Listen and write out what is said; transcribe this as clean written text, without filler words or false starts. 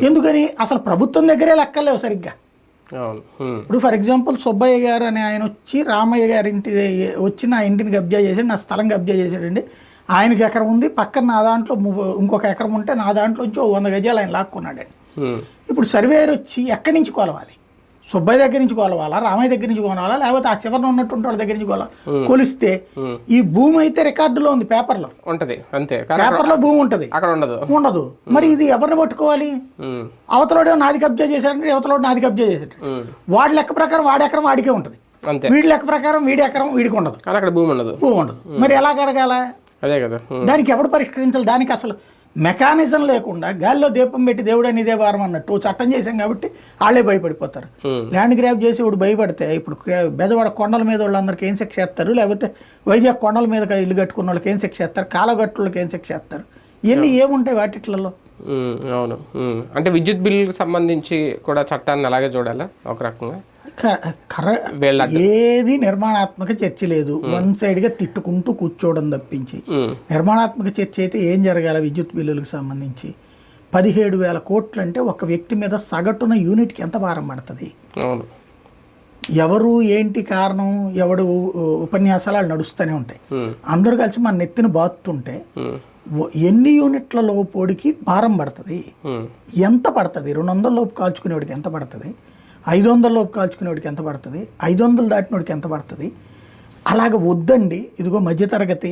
ఎందుకని అసలు ప్రభుత్వం దగ్గరే లెక్కలేవు సరిగ్గా. ఇప్పుడు ఫర్ ఎగ్జాంపుల్ సుబ్బయ్య గారు అని ఆయన వచ్చి రామయ్య గారి ఇంటి వచ్చి నా ఇంటిని కబ్జా చేశాడు, నా స్థలం కబ్జా చేశాడండి. ఆయనకి ఎకరం ఉంది, పక్కన నా దాంట్లో ఇంకొక ఎకరం ఉంటే నా దాంట్లో నుంచి 100 గజాలు ఆయన లాక్కున్నాడండి. ఇప్పుడు సర్వేయర్ వచ్చి ఎక్కడి నుంచి కొలవాలి? సుబ్బయ్య దగ్గర నుంచి కొలవాలా, రామయ్య దగ్గర నుంచి కొలవాలా, లేకపోతే ఆ చివరిన ఉన్నటువంటి వాళ్ళ దగ్గర నుంచి కొలిస్తే ఈ భూమి అయితే రికార్డులో ఉంది, పేపర్లో ఉంటుంది, అంతే, పేపర్లో భూమి ఉంటుంది, అక్కడ ఉండదు. మరి ఇది ఎవరిని పట్టుకోవాలి? అవతలోడే నాది కబ్జా చేశాడంటే అవతలోడు నాది కబ్జా చేశాడు, వాడి లెక్క ప్రకారం వాడి ఎకరం వాడికే ఉంటుంది, వీడి లెక్క ప్రకారం వీడి ఎకరం వీడికి ఉండదు, అక్కడ భూమి ఉండదు. మరి ఎలా అడగాల? అదే కదా, దానికి ఎవడు పరిష్కరించాలి? దానికి అసలు మెకానిజం లేకుండా గాల్లో దీపం పెట్టి దేవుడు అని ఇదే వారం అన్నట్టు చట్టం చేశాం కాబట్టి వాళ్ళే భయపడిపోతారు. ల్యాండ్ గ్రాబ్ చేసి ఇప్పుడు భయపడితే ఇప్పుడు బెజవాడ కొండల మీద వాళ్ళందరికీ ఏం శిక్ష చేస్తారు, లేకపోతే వైజాగ్ కొండల మీద ఇల్లు కట్టుకున్న వాళ్ళకి ఏం శిక్ష చేస్తారు, కాలగట్టులకి ఏం శిక్ష చేస్తారు, ఇవన్నీ ఏముంటాయి వాటిట్లలో? అవును. అంటే విద్యుత్ బిల్లుకి సంబంధించి కూడా చట్టాన్ని అలాగే చూడాలా ఒక రకంగా? ఏది నిర్మాణాత్మక చర్చ లేదు, వన్ సైడ్గా తిట్టుకుంటూ కూర్చోవడం తప్పించి. నిర్మాణాత్మక చర్చ అయితే ఏం జరగాల? విద్యుత్ బిల్లులకు సంబంధించి 17,000 కోట్లు అంటే ఒక వ్యక్తి మీద సగటున యూనిట్కి ఎంత భారం పడుతుంది? ఎవరు ఏంటి కారణం, ఎవడు ఉపన్యాసాలు నడుస్తూనే ఉంటాయి. అందరూ కలిసి మన నెత్తిన బాతుతుంటే ఎన్ని యూనిట్ల లోపోడికి భారం పడుతుంది? ఎంత పడుతుంది? 200 లోపు కాల్చుకునేవాడికి ఎంత పడుతుంది? 500 లోపు కాల్చుకునేవాడికి ఎంత పడుతుంది? 500 దాటినోడికి ఎంత పడుతుంది? అలాగ వద్దండి. ఇదిగో మధ్యతరగతి